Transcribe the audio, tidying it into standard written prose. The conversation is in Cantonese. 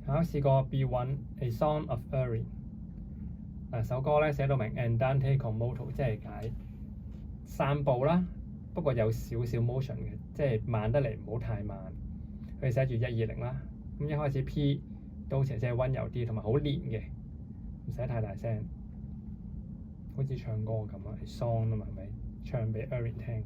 考試個 B1 A Song of Erin 首歌咧寫到明 Andante con moto， 即係解散步啦，不過有少少 motion 嘅，即係慢得嚟唔好太慢。佢寫住120啦，咁一開始 P 都斜斜溫柔啲，同埋好連嘅，唔使太大聲，好似唱歌咁啊，係 song 啊嘛，係咪唱俾 Erin 聽？